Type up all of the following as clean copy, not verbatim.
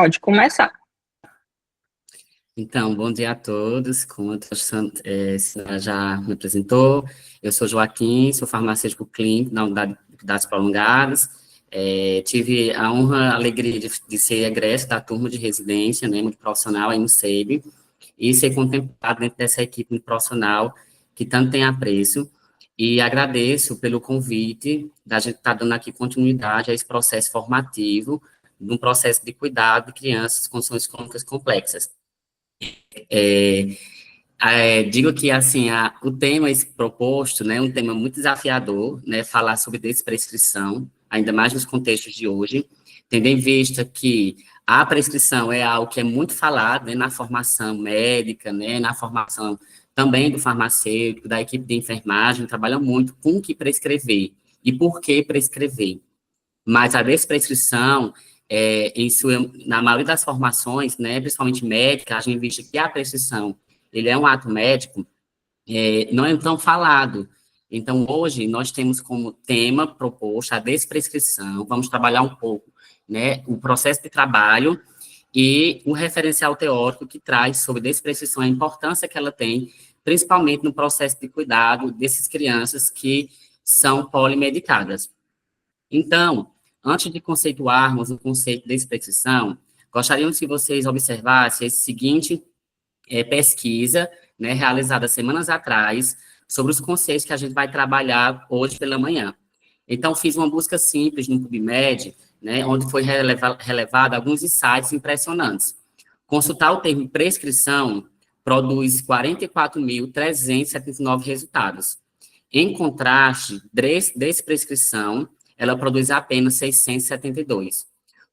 Pode começar. Então, bom dia a todos. Como a senhora já me apresentou, eu sou Joaquim, sou farmacêutico clínico na unidade de cuidados prolongados. Tive a honra, a alegria de ser egresso da turma de residência, né, multiprofissional aí no SEB, e ser contemplado dentro dessa equipe multiprofissional que tanto tem apreço. E agradeço pelo convite da gente estar dando aqui continuidade a esse processo formativo, num processo de cuidado de crianças com condições crônicas complexas. Digo que, assim, o tema proposto, né, é um tema muito desafiador, né, falar sobre desprescrição, ainda mais nos contextos de hoje, tendo em vista que a prescrição é algo que é muito falado, né, na formação médica, né, na formação também do farmacêutico, da equipe de enfermagem, trabalha muito com o que prescrever e por que prescrever. Mas a desprescrição, na maioria das formações, né, principalmente médica, a gente vê que a prescrição ele é um ato médico, não é tão falado. Então, hoje, nós temos como tema proposto a desprescrição, vamos trabalhar um pouco, né, o processo de trabalho e o referencial teórico que traz sobre desprescrição, a importância que ela tem, principalmente no processo de cuidado dessas crianças que são polimedicadas. Então, antes de conceituarmos o conceito de desprescrição, gostaríamos que vocês observassem esse seguinte pesquisa, né, realizada semanas atrás, sobre os conceitos que a gente vai trabalhar hoje pela manhã. Então, fiz uma busca simples no PubMed, né, onde foi relevado alguns insights impressionantes. Consultar o termo prescrição produz 44.379 resultados. Em contraste, desprescrição, ela produz apenas 672.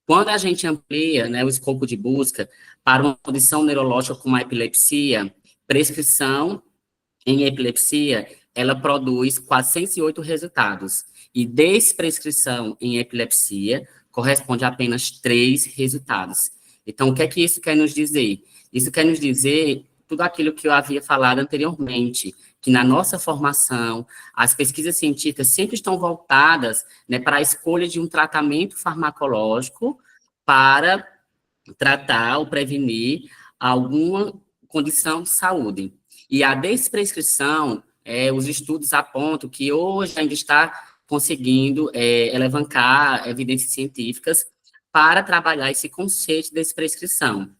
Quando a gente amplia, né, o escopo de busca para uma condição neurológica como a epilepsia, prescrição em epilepsia, ela produz 408 resultados. E desprescrição em epilepsia corresponde a apenas 3 resultados. Então, o que é que isso quer nos dizer? Isso quer nos dizer tudo aquilo que eu havia falado anteriormente, que na nossa formação, as pesquisas científicas sempre estão voltadas, né, para a escolha de um tratamento farmacológico para tratar ou prevenir alguma condição de saúde. E a desprescrição, os estudos apontam que hoje ainda está conseguindo alavancar evidências científicas para trabalhar esse conceito de desprescrição.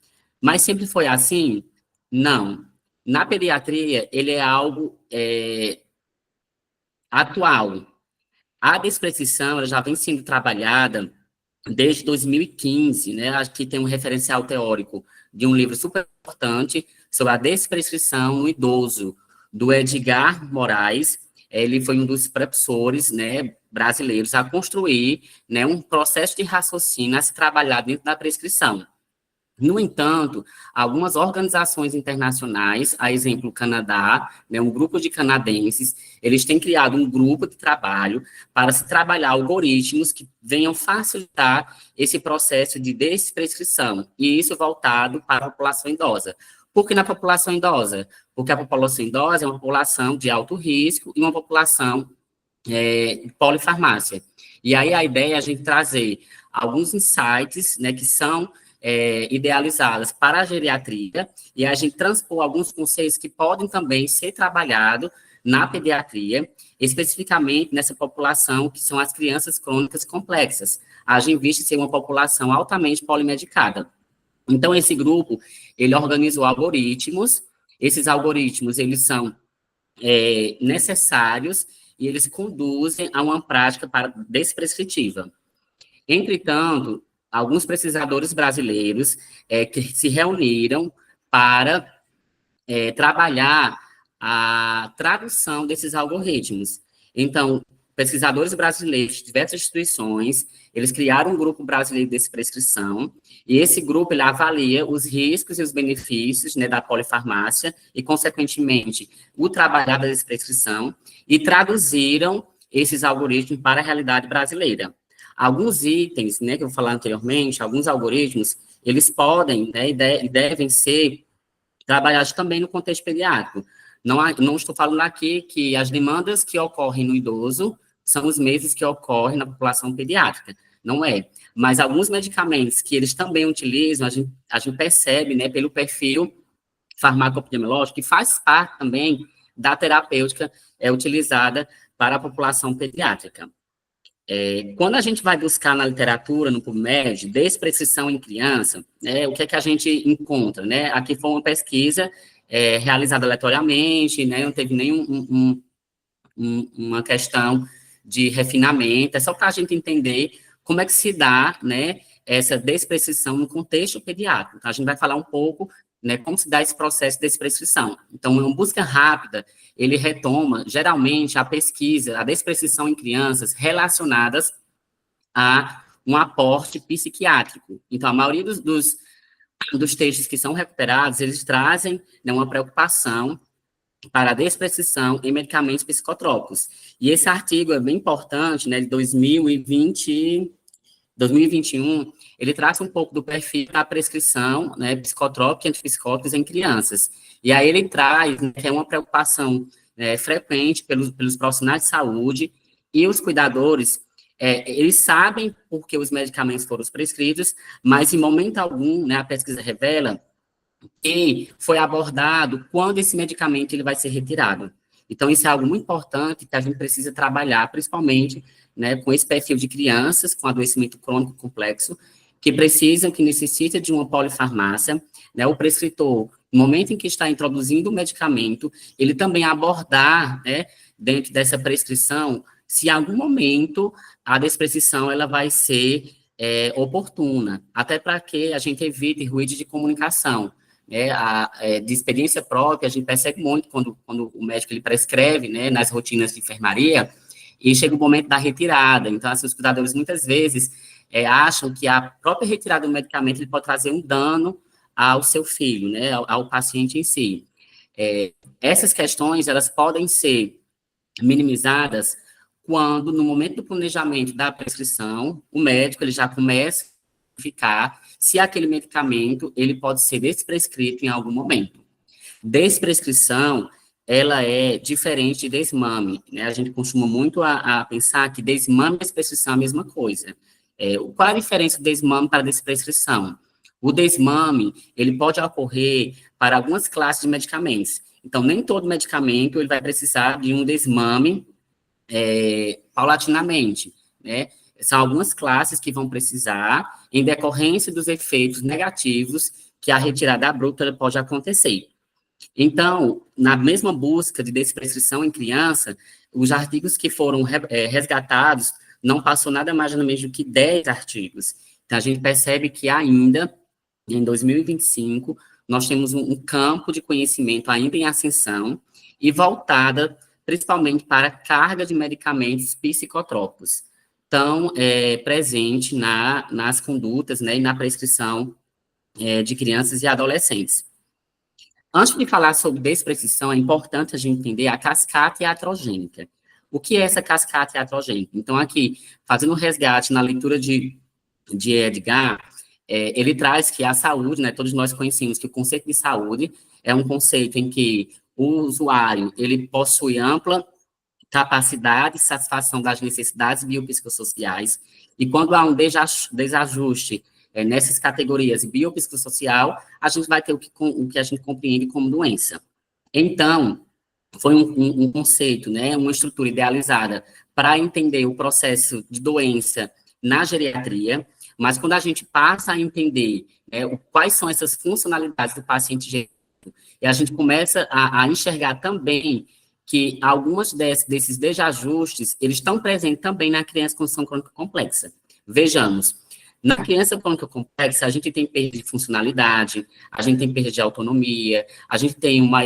Mas sempre foi assim? Não. Na pediatria, ele é algo atual. A desprescrição ela já vem sendo trabalhada desde 2015, né? Aqui tem um referencial teórico de um livro super importante sobre a desprescrição no idoso, do Edgar Moraes. Ele foi um dos precursores, né, brasileiros a construir, né, um processo de raciocínio a se trabalhar dentro da prescrição. No entanto, algumas organizações internacionais, a exemplo, o Canadá, né, um grupo de canadenses, eles têm criado um grupo de trabalho para se trabalhar algoritmos que venham facilitar esse processo de desprescrição, e isso voltado para a população idosa. Por que na população idosa? Porque a população idosa é uma população de alto risco e uma população polifarmácia. E aí a ideia é a gente trazer alguns insights, né, que são idealizadas para a geriatria, e a gente transpor alguns conceitos que podem também ser trabalhados na pediatria, especificamente nessa população que são as crianças crônicas complexas, haja vista ser uma população altamente polimedicada. Então, esse grupo, ele organizou algoritmos, esses algoritmos, eles são necessários e eles conduzem a uma prática desprescritiva. Entretanto, alguns pesquisadores brasileiros que se reuniram para trabalhar a tradução desses algoritmos. Então, pesquisadores brasileiros de diversas instituições, eles criaram um grupo brasileiro de desprescrição, e esse grupo ele avalia os riscos e os benefícios, né, da polifarmácia e, consequentemente, o trabalhar da desprescrição, e traduziram esses algoritmos para a realidade brasileira. Alguns itens, né, que eu vou falar anteriormente, alguns algoritmos, eles podem, né, e devem ser trabalhados também no contexto pediátrico. Não estou falando aqui que as demandas que ocorrem no idoso são os mesmos que ocorrem na população pediátrica. não é. Mas alguns medicamentos que eles também utilizam, a gente percebe, né, pelo perfil farmacoepidemiológico, que faz parte também da terapêutica utilizada para a população pediátrica. Quando a gente vai buscar na literatura, no PubMed, desprescrição em criança, o que é que a gente encontra, né? Aqui foi uma pesquisa realizada aleatoriamente, né? Não teve nenhum uma questão de refinamento, é só para a gente entender como é que se dá, né, essa desprescrição no contexto pediátrico. Então, a gente vai falar um pouco, né, como se dá esse processo de desprescrição. Então, uma busca rápida, ele retoma, geralmente, a pesquisa, a desprescrição em crianças relacionadas a um aporte psiquiátrico. Então, a maioria dos textos que são recuperados, eles trazem, né, uma preocupação para a desprescrição em medicamentos psicotrópicos. E esse artigo é bem importante, né, de 2021, ele traz um pouco do perfil da prescrição, né, psicotrópica e antipsicóticos em crianças. E aí ele traz, né, que é uma preocupação frequente pelos profissionais de saúde e os cuidadores, eles sabem porque os medicamentos foram prescritos, mas em momento algum, né, a pesquisa revela que foi abordado quando esse medicamento ele vai ser retirado. Então, isso é algo muito importante que a gente precisa trabalhar, principalmente, né, com esse perfil de crianças com adoecimento crônico complexo, que precisam, que necessitam de uma polifarmácia, né, o prescritor, no momento em que está introduzindo o medicamento, ele também abordar, né, dentro dessa prescrição, se em algum momento a desprescrição ela vai ser oportuna, até para que a gente evite ruído de comunicação. De experiência própria, a gente percebe muito quando o médico ele prescreve, né, nas rotinas de enfermaria, e chega o momento da retirada. Então, assim, os cuidadores muitas vezes acham que a própria retirada do medicamento ele pode trazer um dano ao seu filho, né, ao paciente em si. Essas questões, elas podem ser minimizadas quando, no momento do planejamento da prescrição, o médico ele já começa a verificar se aquele medicamento ele pode ser desprescrito em algum momento. Desprescrição, ela é diferente de desmame, né? A gente costuma muito a pensar que desmame e desprescrição é a mesma coisa. Qual a diferença do desmame para a desprescrição? O desmame, ele pode ocorrer para algumas classes de medicamentos. Então, nem todo medicamento ele vai precisar de um desmame paulatinamente, né? São algumas classes que vão precisar, em decorrência dos efeitos negativos que a retirada abrupta pode acontecer. Então, na mesma busca de desprescrição em criança, os artigos que foram resgatados não passou nada mais ou menos do que 10 artigos. Então, a gente percebe que ainda, em 2025, nós temos um campo de conhecimento ainda em ascensão e voltada principalmente para a carga de medicamentos psicotrópicos, tão presente nas condutas, né, e na prescrição de crianças e adolescentes. Antes de falar sobre desprescrição, é importante a gente entender a cascata iatrogênica. O que é essa cascata iatrogênica? Então, aqui, fazendo um resgate na leitura de Edgar, ele traz que a saúde, né, todos nós conhecemos que o conceito de saúde é um conceito em que o usuário, ele possui ampla capacidade e satisfação das necessidades biopsicossociais, e quando há um desajuste nessas categorias biopsicossocial, a gente vai ter o que a gente compreende como doença. Então, foi um conceito, né, uma estrutura idealizada para entender o processo de doença na geriatria, mas quando a gente passa a entender quais são essas funcionalidades do paciente geriátrico, e a gente começa a enxergar também que algumas desses desajustes, eles estão presentes também na criança com condição crônica complexa. Vejamos, na criança crônica complexa, a gente tem perda de funcionalidade, a gente tem perda de autonomia, a gente tem uma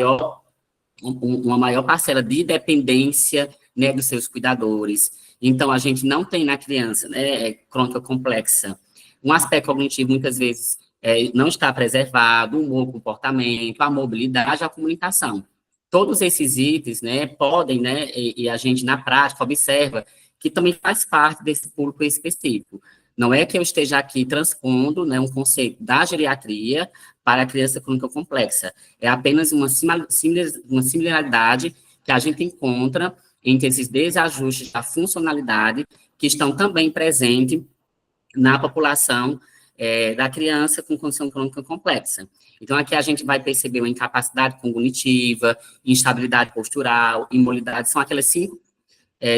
maior parcela de dependência, né, dos seus cuidadores. Então, a gente não tem na criança, né, crônica complexa, um aspecto cognitivo, muitas vezes, não está preservado, o humor, o comportamento, a mobilidade, a comunicação. Todos esses itens, né, podem, né, e a gente, na prática, observa que também faz parte desse público específico. Não é que eu esteja aqui transpondo, né, um conceito da geriatria para a criança crônica complexa. É apenas uma similaridade que a gente encontra entre esses desajustes da funcionalidade que estão também presentes na população da criança com condição crônica complexa. Então, aqui a gente vai perceber uma incapacidade cognitiva, instabilidade postural, imobilidade, são aquelas 5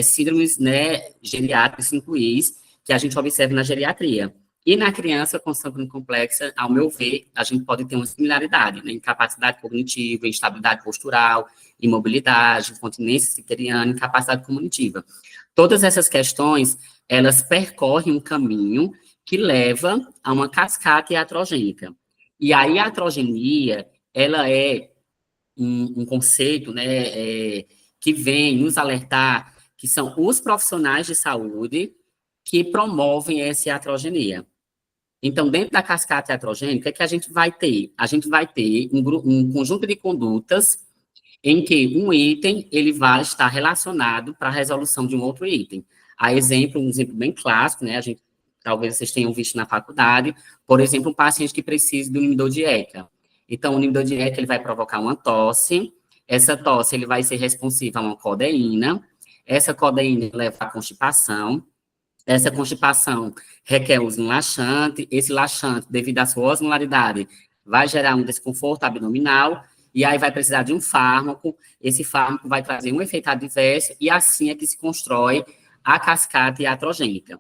síndromes, né, geriátricas, 5 Is, que a gente observa na geriatria. E na criança com condição crônica complexa, ao meu ver, a gente pode ter uma similaridade, né, incapacidade cognitiva, instabilidade postural, imobilidade, continência citeriana, incapacidade comunicativa. Todas essas questões, elas percorrem um caminho que leva a uma cascata iatrogênica. E aí, a iatrogenia, ela é um conceito, né, que vem nos alertar que são os profissionais de saúde que promovem essa iatrogenia. Então, dentro da cascata iatrogênica, o que a gente vai ter? A gente vai ter um conjunto de condutas em que um item ele vai estar relacionado para a resolução de um outro item. Um exemplo bem clássico, né? Talvez vocês tenham visto na faculdade, por exemplo, um paciente que precisa de um inibidor de ECA. Então, o inibidor de ECA ele vai provocar uma tosse, essa tosse ele vai ser responsiva a uma codeína, essa codeína leva à constipação, essa constipação requer uso de um laxante, esse laxante, devido à sua osmolaridade, vai gerar um desconforto abdominal, e aí vai precisar de um fármaco, esse fármaco vai trazer um efeito adverso, e assim é que se constrói a cascata iatrogênica.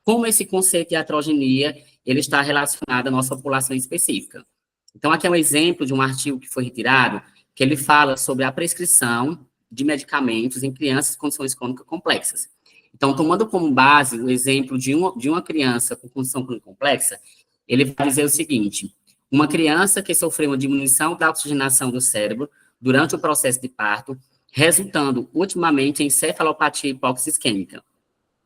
Como esse conceito de iatrogenia, ele está relacionado à nossa população específica. Então, aqui é um exemplo de um artigo que foi retirado, que ele fala sobre a prescrição de medicamentos em crianças com condições crônicas complexas. Então, tomando como base o exemplo de uma criança com condição crônica complexa, ele vai dizer o seguinte: uma criança que sofreu uma diminuição da oxigenação do cérebro durante o processo de parto, resultando ultimamente em encefalopatia hipoxisquêmica,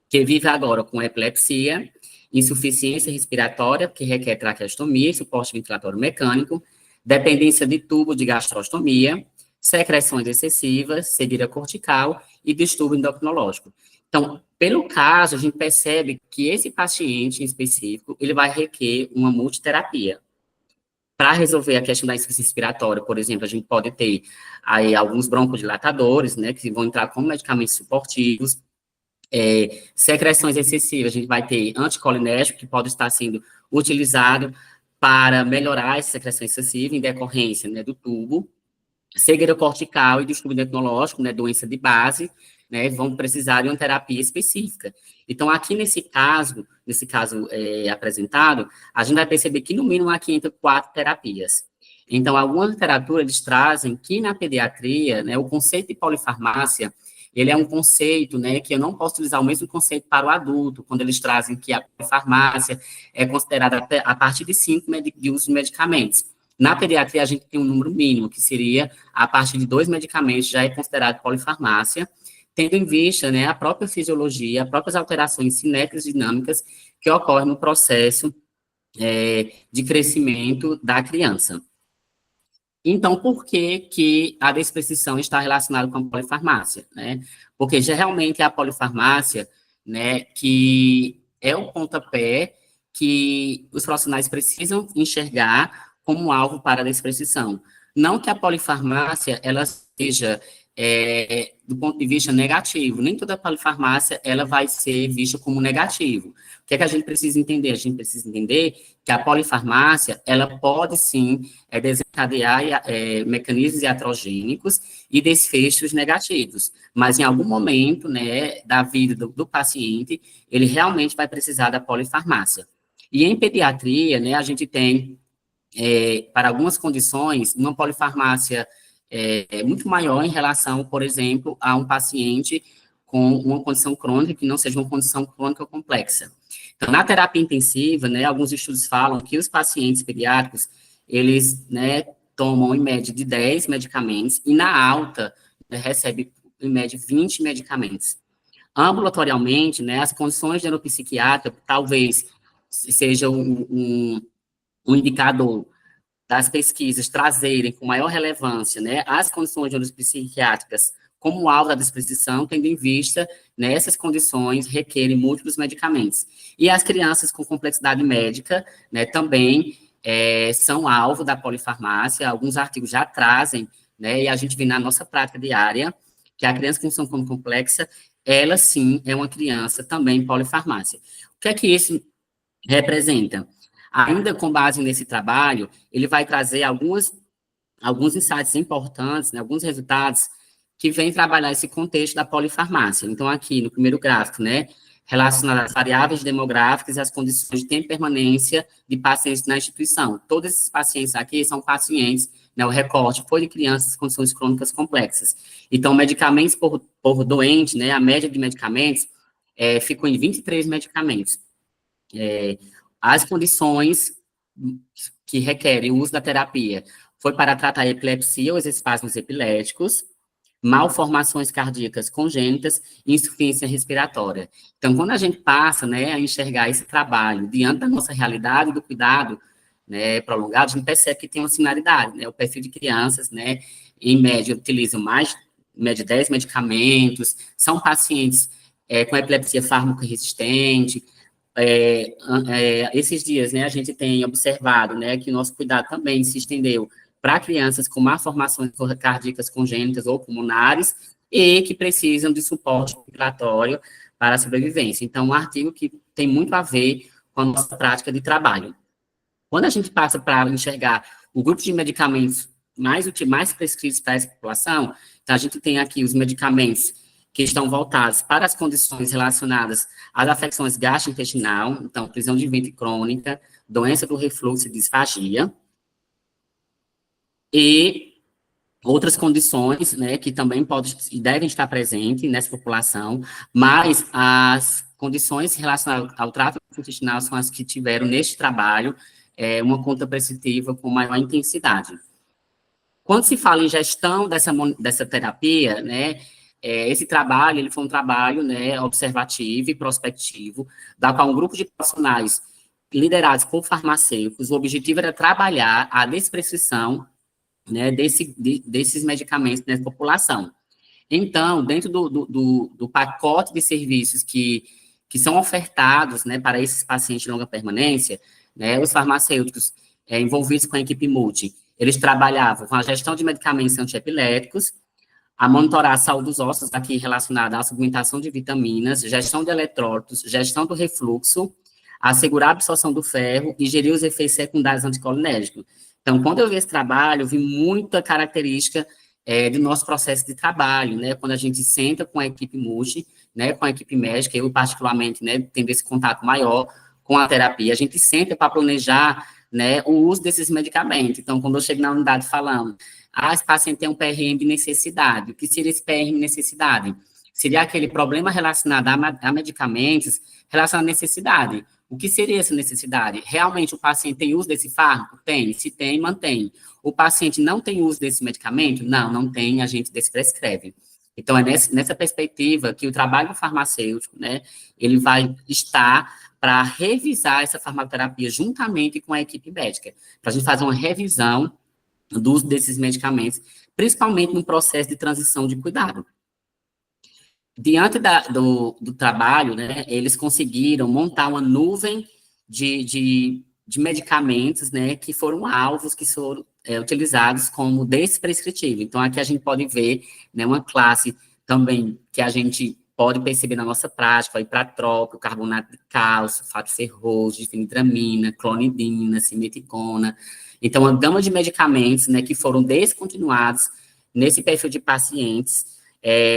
que vive agora com epilepsia, insuficiência respiratória, que requer traqueostomia, suporte ventilatório mecânico, dependência de tubo de gastrostomia, secreções excessivas, cegueira cortical e distúrbio endocrinológico. Então, pelo caso, a gente percebe que esse paciente em específico, ele vai requerer uma multiterapia. Para resolver a questão da insuficiência respiratória, por exemplo, a gente pode ter aí alguns broncodilatadores, né, que vão entrar como medicamentos suportivos, secreções excessivas, a gente vai ter anticolinérgico, que pode estar sendo utilizado para melhorar essa secreção excessiva em decorrência, né, do tubo, cegueira cortical e distúrbio endocrinológico, né, doença de base, né, vão precisar de uma terapia específica. Então, aqui nesse caso apresentado, a gente vai perceber que, no mínimo, aqui entra 4 terapias. Então, algumas literaturas, eles trazem que, na pediatria, né, o conceito de polifarmácia, ele é um conceito, né, que eu não posso utilizar o mesmo conceito para o adulto, quando eles trazem que a polifarmácia é considerada a partir de 5 de uso de medicamentos. Na pediatria, a gente tem um número mínimo, que seria a partir de 2 medicamentos, já é considerado polifarmácia, tendo em vista, né, a própria fisiologia, as próprias alterações cinéticas e dinâmicas que ocorrem no processo de crescimento da criança. Então, por que que a desprescrição está relacionada com a polifarmácia, né? Porque geralmente é a polifarmácia, né, que é o pontapé que os profissionais precisam enxergar como alvo para a desprescrição. Não que a polifarmácia, ela seja, do ponto de vista negativo, nem toda polifarmácia, ela vai ser vista como negativo. O que é que a gente precisa entender? A gente precisa entender que a polifarmácia, ela pode, sim, desencadear mecanismos iatrogênicos e desfechos negativos, mas em algum momento, né, da vida do paciente, ele realmente vai precisar da polifarmácia. E em pediatria, né, a gente tem, para algumas condições, uma polifarmácia muito maior em relação, por exemplo, a um paciente com uma condição crônica que não seja uma condição crônica complexa. Então, na terapia intensiva, né, alguns estudos falam que os pacientes pediátricos, eles, né, tomam, em média, de 10 medicamentos, e na alta, né, recebe, em média, 20 medicamentos. Ambulatorialmente, né, as condições de neuropsiquiatra, talvez seja um indicador das pesquisas trazerem com maior relevância, né, as condições neuropsiquiátricas como alvo da desprescrição, tendo em vista, né, essas condições requerem múltiplos medicamentos. E as crianças com complexidade médica, né, também são alvo da polifarmácia, alguns artigos já trazem, né, e a gente vê na nossa prática diária, que a criança com condição complexa, ela sim é uma criança também polifarmácia. O que é que isso Representa. Ainda com base nesse trabalho, ele vai trazer alguns insights importantes, né, alguns resultados que vêm trabalhar esse contexto da polifarmácia. Então, aqui no primeiro gráfico, né, relacionado às variáveis demográficas e às condições de tempo de permanência de pacientes na instituição. Todos esses pacientes aqui são pacientes, né, o recorte foi de crianças com condições crônicas complexas. Então, medicamentos por doente, né, a média de medicamentos ficou em 23 medicamentos. As condições que requerem o uso da terapia foi para tratar a epilepsia ou os espasmos epiléticos, malformações cardíacas congênitas e insuficiência respiratória. Então, quando a gente passa, né, a enxergar esse trabalho diante da nossa realidade do cuidado, né, prolongado, a gente percebe que tem uma similaridade, né, o perfil de crianças, né, em média, utilizam mais, em média, 10 medicamentos, são pacientes com epilepsia fármaco-resistente. Esses dias, né, a gente tem observado, né, que o nosso cuidado também se estendeu para crianças com malformações cardíacas congênitas ou pulmonares e que precisam de suporte respiratório para a sobrevivência. Então, um artigo que tem muito a ver com a nossa prática de trabalho. Quando a gente passa para enxergar o grupo de medicamentos mais prescritos para essa população, então a gente tem aqui os medicamentos que estão voltados para as condições relacionadas às afecções gastrointestinal, então, prisão de ventre crônica, doença do refluxo e disfagia, e outras condições, né, que também podem e devem estar presentes nessa população, mas as condições relacionadas ao trato intestinal são as que tiveram, neste trabalho, uma conta prescritiva com maior intensidade. Quando se fala em gestão dessa terapia, né, esse trabalho, ele foi um trabalho, né, observativo e prospectivo, da qual um grupo de profissionais liderados por farmacêuticos, o objetivo era trabalhar a desprescrição, né, desses medicamentos nessa população. Então, dentro do pacote de serviços que são ofertados, né, para esses pacientes de longa permanência, né, os farmacêuticos envolvidos com a equipe multi, eles trabalhavam com a gestão de medicamentos antiepiléticos, a monitorar a saúde dos ossos, aqui relacionada à suplementação de vitaminas, gestão de eletrólitos, gestão do refluxo, assegurar a absorção do ferro e gerir os efeitos secundários anticolinérgicos. Então, quando eu vi esse trabalho, eu vi muita característica do nosso processo de trabalho, né? Quando a gente senta com a equipe multi, né, com a equipe médica, eu particularmente, né, tendo esse contato maior com a terapia, a gente senta para planejar, né, o uso desses medicamentos. Então, quando eu chego na unidade falando, esse paciente tem um PRM de necessidade, o que seria esse PRM de necessidade? Seria aquele problema relacionado a medicamentos, relacionado à necessidade. O que seria essa necessidade? Realmente o paciente tem uso desse fármaco? Tem. Se tem, mantém. O paciente não tem uso desse medicamento? Não, não tem, a gente desprescreve. Então, é nessa perspectiva que o trabalho farmacêutico, né, ele vai estar para revisar essa farmacoterapia juntamente com a equipe médica, para a gente fazer uma revisão do uso desses medicamentos, principalmente no processo de transição de cuidado. Diante do trabalho, né, eles conseguiram montar uma nuvem de medicamentos, né, que foram alvos que foram utilizados como desprescritivo. Então, aqui a gente pode ver, né, uma classe também que a gente pode perceber na nossa prática, o ipratrópio, carbonato de cálcio, fato ferroso, difenidramina, clonidina, simeticona. Então, uma gama de medicamentos, né, que foram descontinuados nesse perfil de pacientes,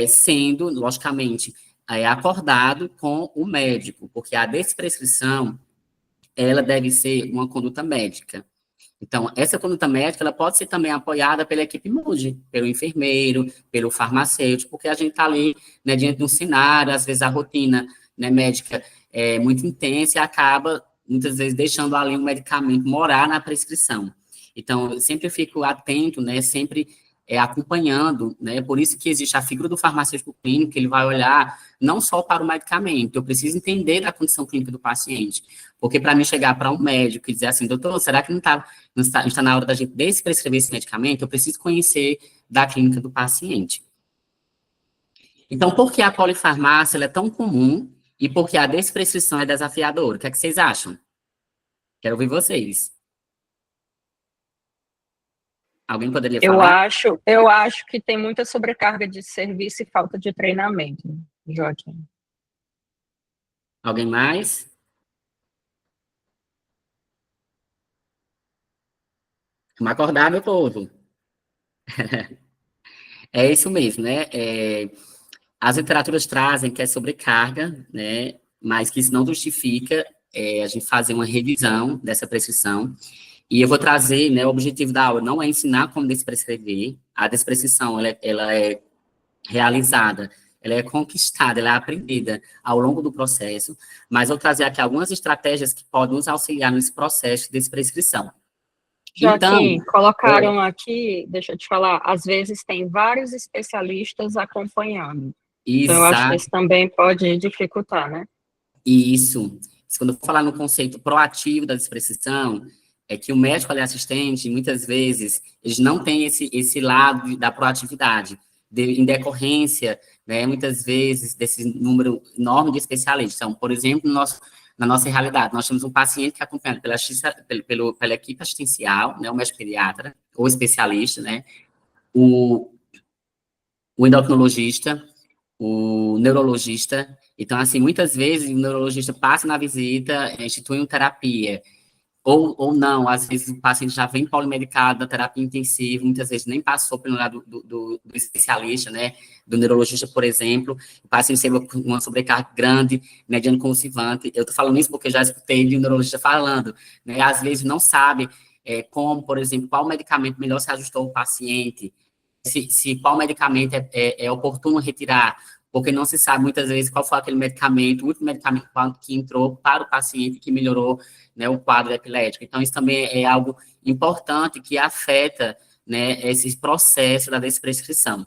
sendo, logicamente, acordado com o médico, porque a desprescrição, ela deve ser uma conduta médica. Então, essa conduta médica, ela pode ser também apoiada pela equipe MUGE, pelo enfermeiro, pelo farmacêutico, porque a gente está ali, né, diante de um cenário, às vezes a rotina, né, médica é muito intensa e acaba, muitas vezes, deixando ali um medicamento morar na prescrição. Então, eu sempre fico atento, né, sempre acompanhando, né, por isso que existe a figura do farmacêutico clínico, que ele vai olhar não só para o medicamento, eu preciso entender da condição clínica do paciente, porque para mim chegar para um médico e dizer assim, doutor, será que não está na hora da gente desprescrever esse medicamento? Eu preciso conhecer da clínica do paciente. Então, por que a polifarmácia ela é tão comum e por que a desprescrição é desafiadora? O que é que vocês acham? Quero ouvir vocês. Alguém poderia falar? Eu acho que tem muita sobrecarga de serviço e falta de treinamento, Joaquim. Alguém mais? Vamos acordar, meu povo. É isso mesmo, né? As literaturas trazem que é sobrecarga, né? Mas que isso não justifica a gente fazer uma revisão dessa prescrição. E eu vou trazer, né? O objetivo da aula não é ensinar como desprescrever. A desprescrição, ela é realizada, ela é conquistada, ela é aprendida ao longo do processo, mas eu vou trazer aqui algumas estratégias que podem nos auxiliar nesse processo de desprescrição. Já Então, que colocaram aqui, deixa eu te falar, às vezes tem vários especialistas acompanhando. Então, eu acho que exato, isso também pode dificultar, né? isso. Quando eu falar no conceito proativo da desprescrição, é que o médico ali assistente, muitas vezes, eles não têm esse lado da proatividade, em decorrência, né, muitas vezes, desse número enorme de especialistas. Então, por exemplo, na nossa realidade, nós temos um paciente que é acompanhado pela equipe assistencial, né, o médico pediatra, ou especialista, né, o, o endocrinologista, o neurologista. Então, assim, muitas vezes o neurologista passa na visita, institui uma terapia, ou não, às vezes o paciente já vem polimedicado da terapia intensiva, muitas vezes nem passou pelo lado do especialista, né, do neurologista, por exemplo, o paciente teve uma sobrecarga grande, mediano convulsivante. Eu estou falando isso porque eu já escutei de um neurologista falando, né, às vezes não sabe como, por exemplo, qual medicamento melhor se ajustou ao paciente, se qual medicamento é oportuno retirar, porque não se sabe muitas vezes qual foi aquele medicamento, o último medicamento que entrou para o paciente que melhorou, né, o quadro epilético. Então, isso também é algo importante que afeta, né, esse processo da desprescrição.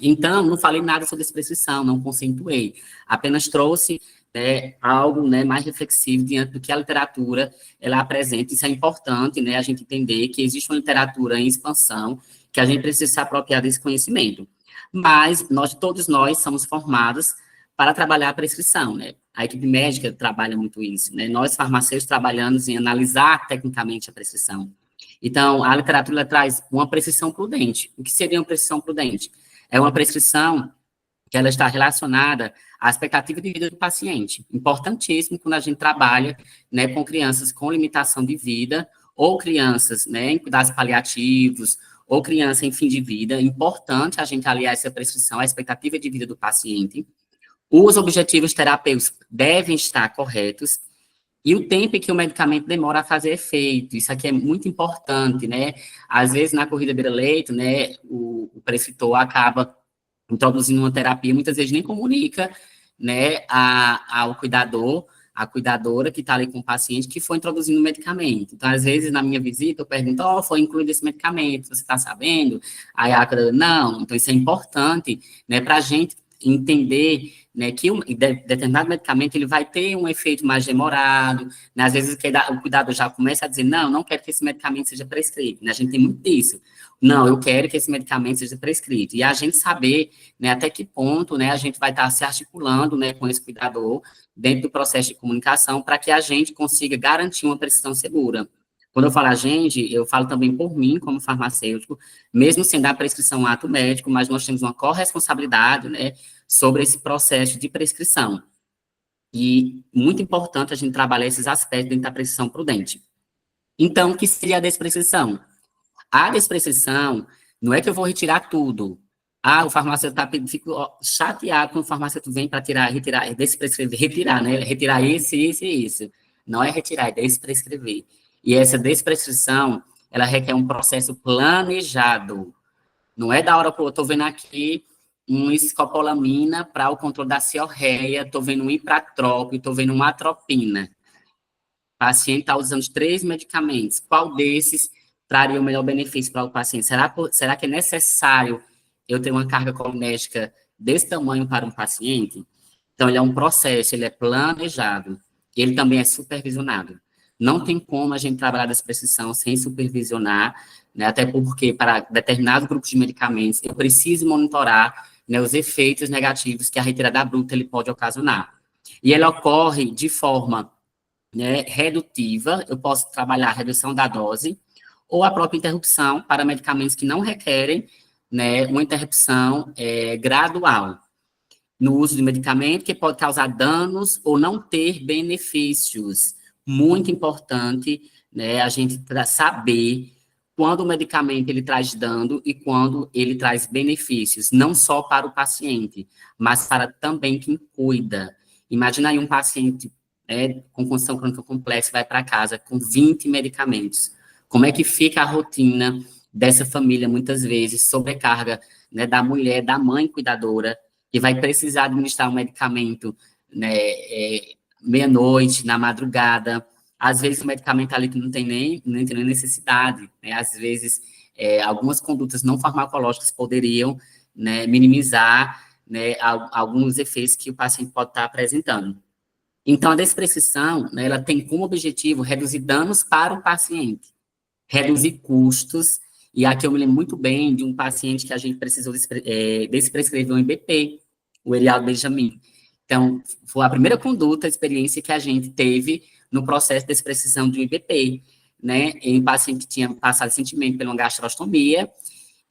Então, não falei nada sobre desprescrição, não conceituei, apenas trouxe, né, algo, né, mais reflexivo diante do que a literatura ela apresenta. Isso é importante, né, a gente entender que existe uma literatura em expansão, que a gente precisa se apropriar desse conhecimento. Mas todos nós somos formados para trabalhar a prescrição, né? A equipe médica trabalha muito isso, né? Nós, farmacêuticos, trabalhamos em analisar tecnicamente a prescrição. Então, a literatura traz uma prescrição prudente. O que seria uma prescrição prudente? É uma prescrição que ela está relacionada à expectativa de vida do paciente. Importantíssimo quando a gente trabalha, né, com crianças com limitação de vida, ou crianças, né, em cuidados paliativos, ou criança em fim de vida. É importante a gente aliar essa prescrição à expectativa de vida do paciente. Os objetivos terapêuticos devem estar corretos, e o tempo em que o medicamento demora a fazer efeito, isso aqui é muito importante, né? Às vezes, na corrida beira-leito, né, o prescritor acaba introduzindo uma terapia, muitas vezes nem comunica, né, ao cuidador, a cuidadora que está ali com o paciente, que foi introduzindo o medicamento. Então, às vezes, na minha visita, eu pergunto, foi incluído esse medicamento, você está sabendo? Aí a cuidadora, não. Então, isso é importante, né, para a gente entender, né, que determinado medicamento ele vai ter um efeito mais demorado, né, às vezes o cuidador já começa a dizer, não quero que esse medicamento seja prescrito, né, a gente tem muito disso. Não, eu quero que esse medicamento seja prescrito. E a gente saber, né, até que ponto, né, a gente vai estar se articulando, né, com esse cuidador dentro do processo de comunicação para que a gente consiga garantir uma prescrição segura. Quando eu falo a gente, eu falo também por mim, como farmacêutico, mesmo sendo a prescrição um ato médico, mas nós temos uma corresponsabilidade, né, sobre esse processo de prescrição. E muito importante a gente trabalhar esses aspectos dentro da prescrição prudente. Então, o que seria a desprescrição? A desprescrição não é que eu vou retirar tudo. O farmacêutico fico chateado quando o farmacêutico vem para retirar, desprescrever, retirar, né? Retirar esse e isso. Não é retirar, é desprescrever. E essa desprescrição, ela requer um processo planejado. Não é da hora para eu estou vendo aqui um escopolamina para o controle da ciorreia, estou vendo um impratrópio, estou vendo uma atropina. O paciente está usando 3 medicamentos. Qual desses traria o melhor benefício para o paciente? Será que é necessário eu ter uma carga colinética desse tamanho para um paciente? Então, ele é um processo, ele é planejado, e ele também é supervisionado. Não tem como a gente trabalhar dessa prescrição sem supervisionar, né, até porque para determinados grupos de medicamentos eu preciso monitorar, né, os efeitos negativos que a retirada bruta ele pode ocasionar. E ele ocorre de forma, né, redutiva, eu posso trabalhar a redução da dose, ou a própria interrupção para medicamentos que não requerem, né, uma interrupção gradual no uso de medicamento que pode causar danos ou não ter benefícios. Muito importante, né, a gente saber quando o medicamento ele traz dano e quando ele traz benefícios, não só para o paciente, mas para também quem cuida. Imagina aí um paciente com condição crônica complexa vai para casa com 20 medicamentos. Como é que fica a rotina dessa família, muitas vezes, sobrecarga, né, da mulher, da mãe cuidadora, que vai precisar administrar um medicamento, né, meia-noite, na madrugada. Às vezes o medicamento ali que não tem nem necessidade, né? Às vezes algumas condutas não farmacológicas poderiam, né, minimizar, né, alguns efeitos que o paciente pode estar apresentando. Então, a desprescrição, né, ela tem como objetivo reduzir danos para o paciente, reduzir custos, e aqui eu me lembro muito bem de um paciente que a gente precisou desprescrever um IBP, o Elialdo Benjamin. Então, foi a primeira conduta, a experiência que a gente teve no processo de desprescrição de um IBP, né, em um paciente que tinha passado recentemente por uma gastrostomia,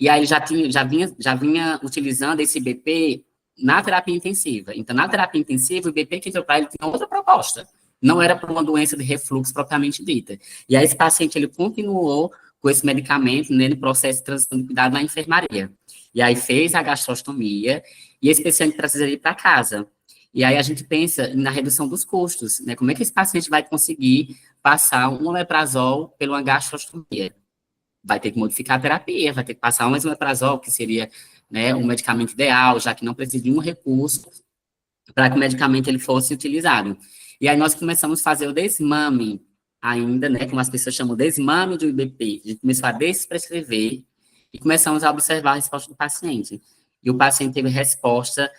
e aí ele já vinha utilizando esse IBP na terapia intensiva. Então, na terapia intensiva, o IBP que entrou para ele tinha outra proposta, não era para uma doença de refluxo propriamente dita. E aí esse paciente, ele continuou com esse medicamento, né, no processo de transição de cuidado na enfermaria. E aí fez a gastrostomia, e esse paciente precisa ir para casa. E aí a gente pensa na redução dos custos, né? Como é que esse paciente vai conseguir passar um omeprazol pela uma gastrostomia? Vai ter que modificar a terapia, vai ter que passar um omeprazol, que seria, né, um medicamento ideal, já que não precisa de um recurso para que o medicamento ele fosse utilizado. E aí nós começamos a fazer o desmame ainda, né, como as pessoas chamam, desmame do IBP. A gente começou a desprescrever e começamos a observar a resposta do paciente. E o paciente teve resposta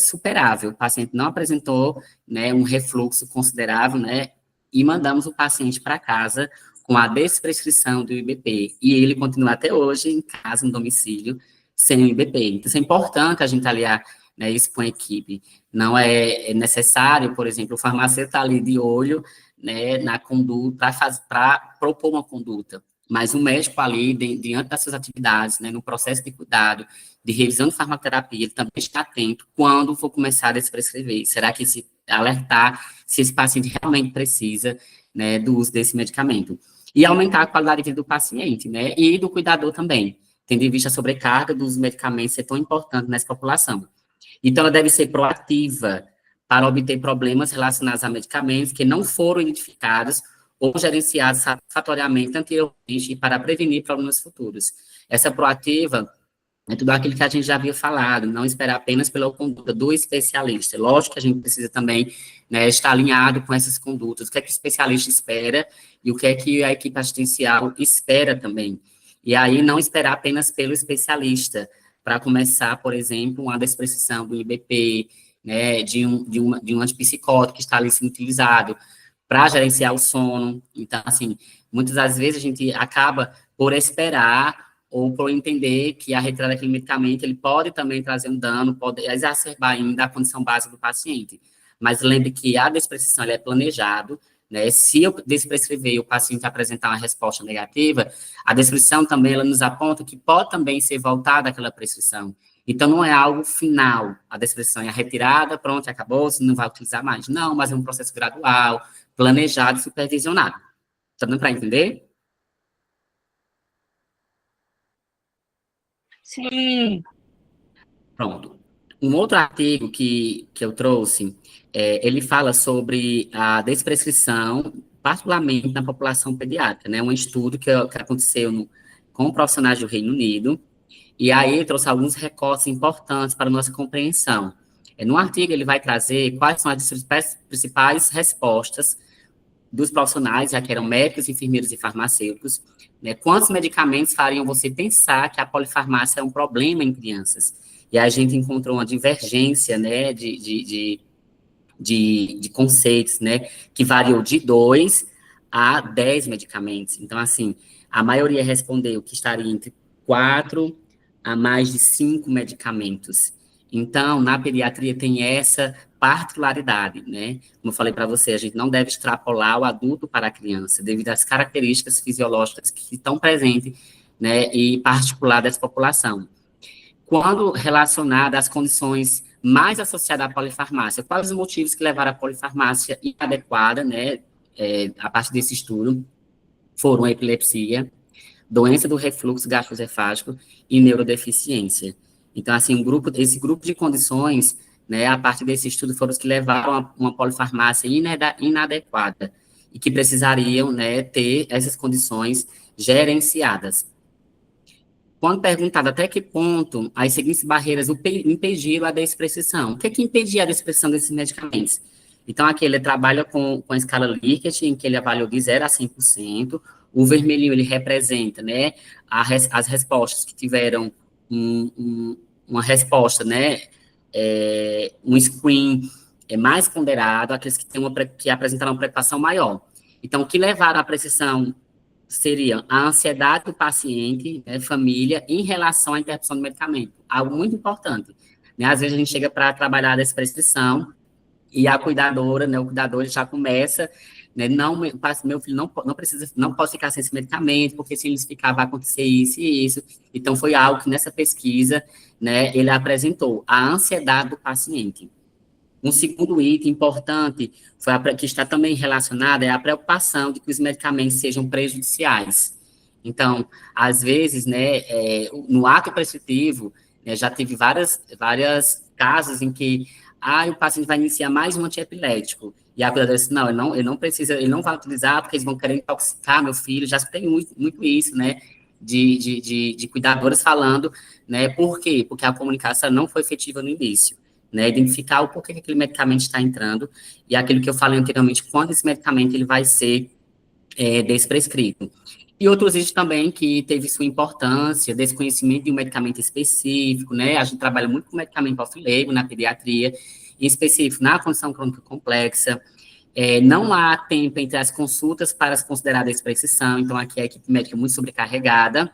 superável. O paciente não apresentou, né, um refluxo considerável, né, e mandamos o paciente para casa com a desprescrição do IBP. E ele continua até hoje em casa, no domicílio, sem o IBP. Então, isso é importante a gente aliar, né, isso com a equipe. Não é necessário, por exemplo, o farmacêutico estar ali de olho, né, na conduta, para propor uma conduta. Mas o médico ali, diante das suas atividades, né, no processo de cuidado, de revisão de farmacoterapia, ele também está atento quando for começar a desprescrever. Será que se alertar se esse paciente realmente precisa, né, do uso desse medicamento? E aumentar a qualidade de vida do paciente, né, e do cuidador também, tendo em vista a sobrecarga dos medicamentos ser tão importante nessa população. Então, ela deve ser proativa para obter problemas relacionados a medicamentos que não foram identificados ou gerenciados satisfatoriamente anteriormente e para prevenir problemas futuros. Essa proativa é tudo aquilo que a gente já havia falado, não esperar apenas pela conduta do especialista. Lógico que a gente precisa também, né, estar alinhado com essas condutas, o que é que o especialista espera e o que é que a equipe assistencial espera também. E aí não esperar apenas pelo especialista, para começar, por exemplo, uma desprescrição do IBP, né, de um antipsicótico que está ali sendo utilizado, para gerenciar o sono. Então, assim, muitas das vezes a gente acaba por esperar ou por entender que a retirada daquele medicamento, ele pode também trazer um dano, pode exacerbar ainda a condição básica do paciente. Mas lembre que a desprescrição é planejado, né? Se eu desprescrever e o paciente apresentar uma resposta negativa, a desprescrição também ela nos aponta que pode também ser voltada àquela prescrição. Então, não é algo final. A desprescrição é a retirada, pronto, acabou, você não vai utilizar mais. Não, mas é um processo gradual, planejado e supervisionado. Está dando para entender? Sim. Pronto. Um outro artigo que eu trouxe, ele fala sobre a desprescrição, particularmente na população pediátrica, né? Um estudo que aconteceu com profissionais do Reino Unido, e aí ele trouxe alguns recortes importantes para a nossa compreensão. No artigo, ele vai trazer quais são as principais respostas dos profissionais, já que eram médicos, enfermeiros e farmacêuticos, né? Quantos medicamentos fariam você pensar que a polifarmácia é um problema em crianças? E a gente encontrou uma divergência, né, de conceitos, né, que variou de 2 a 10 medicamentos. Então, assim, a maioria respondeu que estaria entre 4 a mais de 5 medicamentos. Então, na pediatria tem essa particularidade, né? Como eu falei para você, a gente não deve extrapolar o adulto para a criança, devido às características fisiológicas que estão presentes, né, e particular dessa população. Quando relacionada às condições mais associadas à polifarmácia, quais os motivos que levaram à polifarmácia inadequada, né, a partir desse estudo, foram a epilepsia, doença do refluxo gastroesofágico e neurodeficiência. Então, assim, esse grupo de condições, né, a partir desse estudo, foram os que levaram a uma polifarmácia inadequada e que precisariam, né, ter essas condições gerenciadas. Quando perguntado até que ponto as seguintes barreiras impediram a desprescrição, o que é que impedia a desprescrição desses medicamentos? Então, aqui ele trabalha com a escala Likert, em que ele avaliou de 0 a 100%. O vermelhinho, ele representa, né, as respostas que tiveram uma resposta, né, um screen mais ponderado, aqueles que apresentaram uma preocupação maior. Então, o que levaram à prescrição seria a ansiedade do paciente, né, família, em relação à interrupção do medicamento. Algo muito importante. Né? Às vezes a gente chega para trabalhar dessa prescrição e a cuidadora, né, o cuidador já começa, né, não, meu filho não precisa, não pode ficar sem esse medicamento, porque se ele ficar vai acontecer isso e isso. Então, foi algo que nessa pesquisa, né, ele apresentou, a ansiedade do paciente. Um segundo item importante, que está também relacionado, é a preocupação de que os medicamentos sejam prejudiciais. Então, às vezes, né, no ato prescritivo, né, já teve vários casos em que o paciente vai iniciar mais um antiepilético, e a cuidadora disse, não, ele não precisa, ele não vai utilizar, porque eles vão querer intoxicar meu filho, já tem muito isso, né, de cuidadoras falando, né, por quê? Porque a comunicação não foi efetiva no início. Né, identificar o porquê que aquele medicamento está entrando, e aquilo que eu falei anteriormente, quando esse medicamento ele vai ser desprescrito. E outros itens também que teve sua importância, desconhecimento de um medicamento específico, né, a gente trabalha muito com medicamento off-label na pediatria, em específico na condição crônica complexa, não há tempo entre as consultas para se considerar a desprescrição, então aqui a equipe médica é muito sobrecarregada,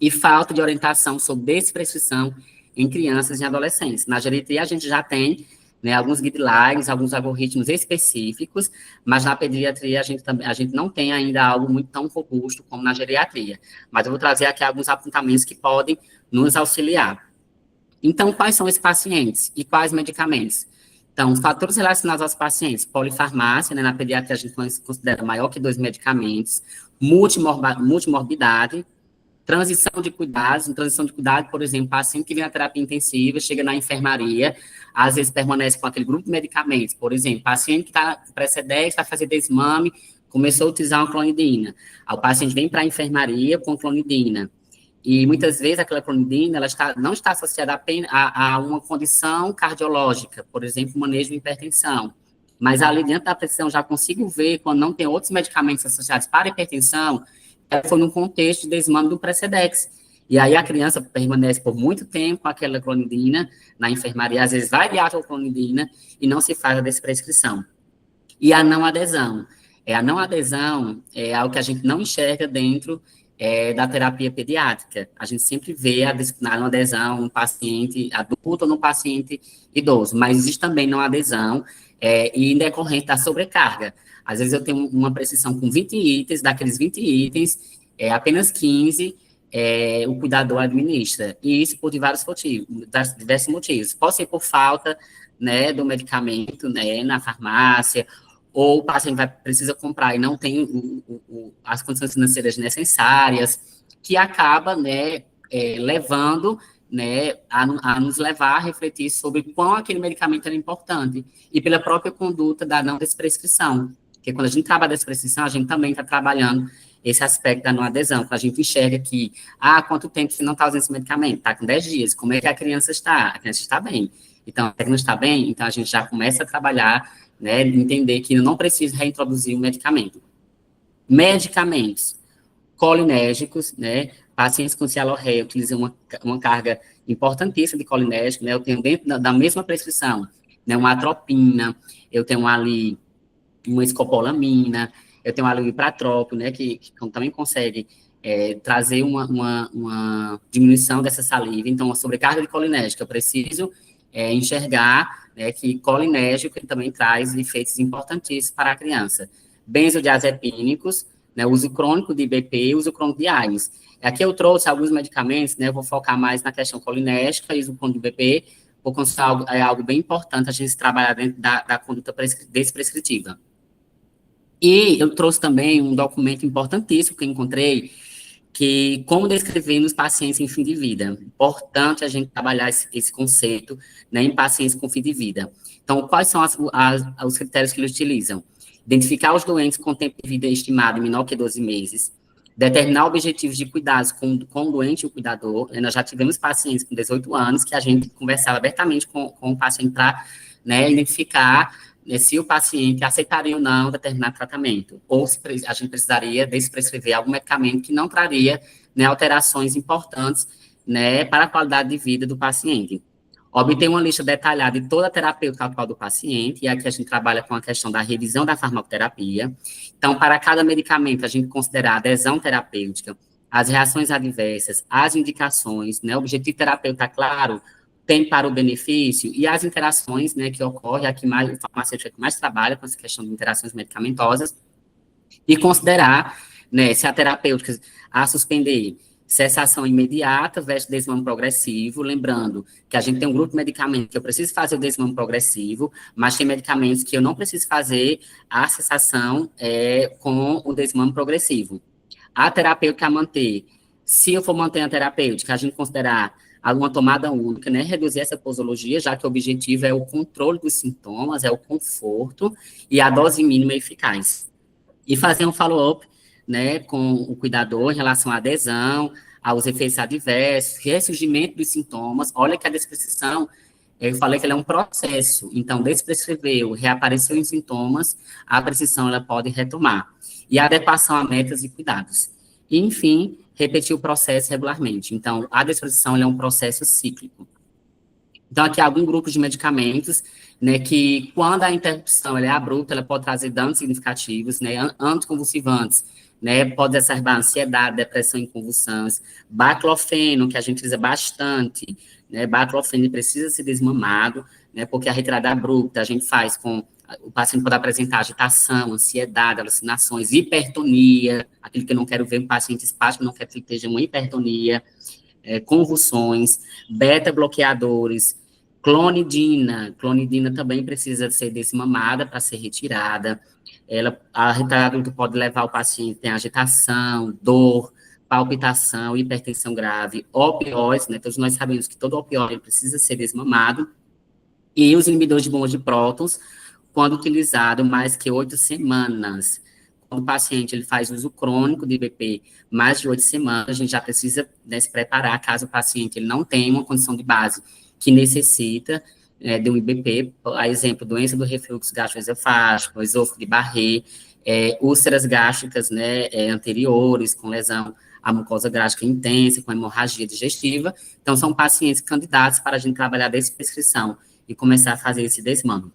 e falta de orientação sobre desprescrição em crianças e adolescentes. Na geriatria, a gente já tem, né, alguns guidelines, alguns algoritmos específicos, mas na pediatria a gente não tem ainda algo muito tão robusto como na geriatria. Mas eu vou trazer aqui alguns apontamentos que podem nos auxiliar. Então, quais são esses pacientes e quais medicamentos? Então, fatores relacionados aos pacientes, polifarmácia, né, na pediatria a gente considera maior que 2 medicamentos, multimorbidade, transição de cuidados, por exemplo, paciente que vem à terapia intensiva, chega na enfermaria, às vezes permanece com aquele grupo de medicamentos, por exemplo, paciente que está pré-CDEX, vai fazer desmame, começou a utilizar uma clonidina, o paciente vem para a enfermaria com clonidina, e muitas vezes aquela clonidina não está associada apenas a uma condição cardiológica, por exemplo, manejo de hipertensão, mas ali dentro da prescrição já consigo ver, quando não tem outros medicamentos associados para hipertensão, foi num contexto de desmame do pré-CDEX. E aí a criança permanece por muito tempo com aquela clonidina na enfermaria, às vezes vai de clonidina e não se faz a desprescrição. E a não adesão. A não adesão é algo que a gente não enxerga dentro da terapia pediátrica. A gente sempre vê a não adesão no paciente adulto ou no paciente idoso, mas existe também não adesão e em decorrente da sobrecarga. Às vezes eu tenho uma prescrição com 20 itens, daqueles 20 itens, apenas 15 o cuidador administra. E isso por diversos motivos. Pode ser por falta, né, do medicamento, né, na farmácia, ou o paciente precisa comprar e não tem as condições financeiras necessárias, que acaba, né, levando, né, a nos levar a refletir sobre quão aquele medicamento era importante, e pela própria conduta da não desprescrição. Porque quando a gente trabalha essa prescrição, a gente também está trabalhando esse aspecto da não adesão, quando a gente enxerga que, quanto tempo você não está usando esse medicamento? Está com 10 dias, como é que a criança está? A criança está bem. Então, se não está bem, então a gente já começa a trabalhar, né, entender que não precisa reintroduzir o medicamento. Medicamentos colinérgicos, né, pacientes com cialorreia utilizam uma carga importantíssima de colinérgico, né, eu tenho dentro da mesma prescrição, né, uma atropina, eu tenho ali uma escopolamina, eu tenho ali o ipratrópio, né, que também consegue trazer uma diminuição dessa saliva. Então, a sobrecarga de colinérgico, eu preciso enxergar, né, que colinérgico também traz efeitos importantíssimos para a criança. Benzodiazepínicos, né, uso crônico de IBP, uso crônico de AINES. Aqui eu trouxe alguns medicamentos, né, eu vou focar mais na questão colinérgica e uso crônico de IBP, porque é algo bem importante a gente trabalhar dentro da conduta desprescritiva. E eu trouxe também um documento importantíssimo que eu encontrei, que como descrever nos pacientes em fim de vida. Importante a gente trabalhar esse conceito, né, em pacientes com fim de vida. Então, quais são os critérios que eles utilizam? Identificar os doentes com tempo de vida estimado menor que 12 meses, determinar objetivos de cuidados com o doente e o cuidador. Nós já tivemos pacientes com 18 anos que a gente conversava abertamente com o paciente para, né, identificar, né, se o paciente aceitaria ou não determinado tratamento, ou se a gente precisaria prescrever algum medicamento que não traria, né, alterações importantes, né, para a qualidade de vida do paciente. Obter uma lista detalhada de toda a terapêutica atual do paciente, e aqui a gente trabalha com a questão da revisão da farmacoterapia. Então, para cada medicamento, a gente considera a adesão terapêutica, as reações adversas, as indicações, né, o objetivo terapêutico, claro, tem para o benefício, e as interações, né, que ocorrem, aqui mais, o farmacêutico que mais trabalha com essa questão de interações medicamentosas, e considerar, né, se a terapêutica a suspender cessação imediata versus desmame progressivo, lembrando que a gente tem um grupo de medicamentos que eu preciso fazer o desmame progressivo, mas tem medicamentos que eu não preciso fazer a cessação com o desmame progressivo. A terapêutica a manter, se eu for manter a terapêutica, a gente considerar uma tomada única, né, reduzir essa posologia, já que o objetivo é o controle dos sintomas, é o conforto e a dose mínima eficaz. E fazer um follow-up, né, com o cuidador em relação à adesão, aos efeitos adversos, ressurgimento dos sintomas. Olha que a desprescrição, eu falei que ela é um processo, então, desprescreveu, reapareceu os sintomas, a prescrição ela pode retomar. E a adequação a metas e cuidados. E, enfim, repetir o processo regularmente. Então, a desprescrição é um processo cíclico. Então, aqui há algum grupo de medicamentos, né, que quando a interrupção ela é abrupta, ela pode trazer danos significativos, né, anticonvulsivantes, né, pode exacerbar ansiedade, depressão e convulsões, baclofeno, que a gente usa bastante, né, baclofeno precisa ser desmamado, né, porque a retirada abrupta a gente faz com, o paciente pode apresentar agitação, ansiedade, alucinações, hipertonia, aquilo que eu não quero ver um paciente espástico, não quero que ele esteja uma hipertonia, convulsões, beta-bloqueadores, clonidina também precisa ser desmamada para ser retirada. A retirada pode levar o paciente a agitação, dor, palpitação, hipertensão grave, opioides, né? Todos nós sabemos que todo opioide precisa ser desmamado. E os inibidores de bombas de prótons, quando utilizado mais que 8 semanas. Quando o paciente ele faz uso crônico de IBP mais de 8 semanas, a gente já precisa, né, se preparar caso o paciente ele não tenha uma condição de base que necessita de um IBP, a exemplo, doença do refluxo gastroesofágico, esôfago de Barré, úlceras gástricas, né, anteriores, com lesão à mucosa gástrica intensa, com hemorragia digestiva. Então, são pacientes candidatos para a gente trabalhar desprescrição e começar a fazer esse desmame.